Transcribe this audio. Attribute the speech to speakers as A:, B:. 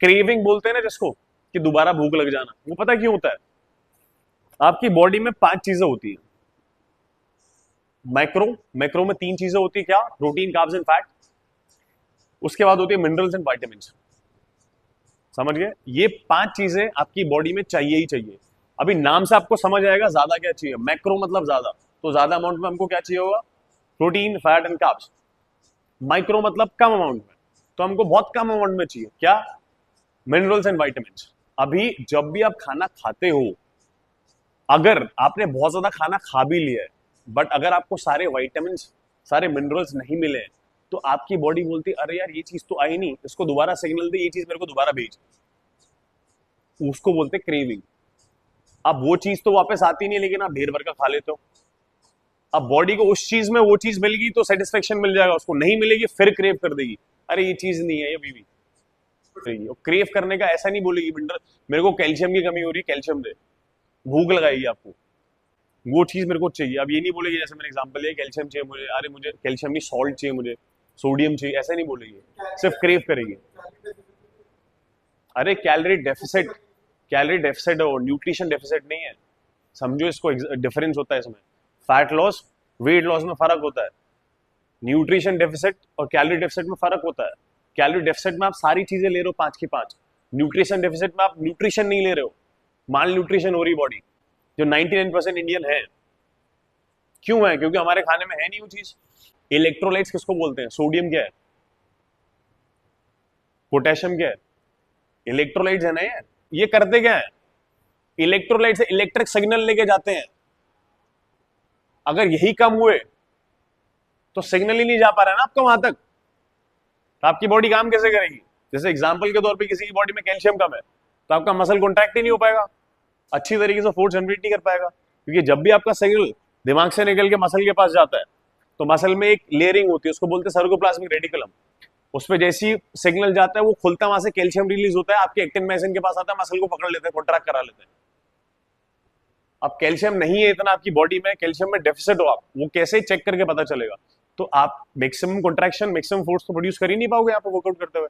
A: Craving बोलते हैं ना जिसको, कि दोबारा भूख लग जाना, वो पता क्यों होता है? आपकी बॉडी में 5 चीजें होती है। मैक्रो, मैक्रो में 3 चीजें होती है, क्या? Protein, carbs and fat. उसके बाद होती है मिनरल्स एंड वाइटामिन्स। समझ गए? ये 5 चीजें आपकी बॉडी में चाहिए ही चाहिए। अभी नाम से आपको समझ आएगा ज्यादा क्या चाहिए। मैक्रो मतलब ज्यादा, तो ज्यादा अमाउंट में हमको क्या चाहिए होगा? Protein, fat and carbs. Micro मतलब कम अमाउंट में, तो हमको बहुत कम अमाउंट में चाहिए क्या? Minerals and vitamins. अभी जब भी आप खाना खाते हो, अगर आपने बहुत ज्यादा खाना खा भी लिया है, बट अगर आपको सारे वाइटामिन्स, सारे मिनरल्स नहीं मिले हैं, तो आपकी बॉडी बोलती है अरे यार ये चीज तो आई नहीं, इसको दोबारा सिग्नल दे, ये चीज मेरे को दोबारा भेज। उसको बोलते क्रेविंग। अब वो चीज तो वापस आती नहीं है, लेकिन आप ढेर भर का खा लेते हो। अब बॉडी को उस चीज में वो चीज मिल गई तो सेटिस्फेक्शन मिल जाएगा, उसको नहीं मिलेगी फिर क्रेव कर देगी, अरे ये चीज नहीं है ये अभी भी। क्रेव करने का ऐसा नहीं बोलेगी मिनरल, मेरे को कैल्शियम की कमी हो रही है कैल्शियम दे, भूख लगाएगी आपको, वो चीज मेरे को चाहिए। अब ये नहीं बोलेगी, जैसे मैंने एग्जांपल दिया कैल्शियम चाहिए मुझे, अरे मुझे कैल्शियम नहीं सॉल्ट चाहिए, मुझे सोडियम चाहिए, ऐसा नहीं बोलेगी, सिर्फ क्रेव करेगी। अरे कैलोरी डेफिसिट, कैलोरी डेफिसिट और न्यूट्रिशन डेफिसिट नहीं है, समझो इसको, डिफरेंस होता है इसमें। फैट लॉस, वेट लॉस में फर्क होता है, न्यूट्रिशन डेफिसिट और कैलोरी डेफिसिट में फर्क होता है। कैलोरी डेफिसिट में आप सारी चीजें ले रहे हो 5 की 5, न्यूट्रिशन डेफिसिट में आप न्यूट्रिशन नहीं ले रहे हो, माल न्यूट्रिशन हो रही बॉडी, जो 99% इंडियन है। क्यों है? क्योंकि हमारे खाने में है नहीं वो चीज। इलेक्ट्रोलाइट्स किसको बोलते हैं? सोडियम क्या है, पोटेशियम क्या है, इलेक्ट्रोलाइट्स है ना ये करते क्या है? इलेक्ट्रोलाइट से इलेक्ट्रिक सिग्नल लेके जाते हैं। अगर यही कम हुए तो सिग्नल ही नहीं जा पा रहा है ना आपका वहां तक, तो आपकी बॉडी काम कैसे करेगी? जैसे एग्जांपल के तौर पे किसी की बॉडी में कैल्शियम कम है, तो आपका मसल कॉन्ट्रैक्ट ही नहीं हो पाएगा, अच्छी तरीके से फोर्स जनरेट नहीं कर पाएगा, क्योंकि जब भी आपका सिग्नल दिमाग से निकल के मसल के पास जाता है, तो मसल में एक लेयरिंग होती है, उसको बोलते हैं सर्कोप्लाज्मिक रेटिकुलम। उस पर जैसी सिग्नल जाता है वो खुलता है, वहां से कैल्शियम रिलीज होता है, आपके एक्टिन मायोसिन के पास आता है, मसल को पकड़ लेते हैं, कॉन्ट्रैक्ट करा लेते हैं। अब कैल्शियम नहीं है इतना आपकी बॉडी में, कैल्शियम में डेफिसिट हो आप, वो कैसे चेक करके पता चलेगा? तो आप मैक्सिमम कॉन्ट्रैक्शन, मैक्सिमम फोर्स तो प्रोड्यूस कर ही नहीं पाओगे यहाँ पे वर्कआउट करते हुए।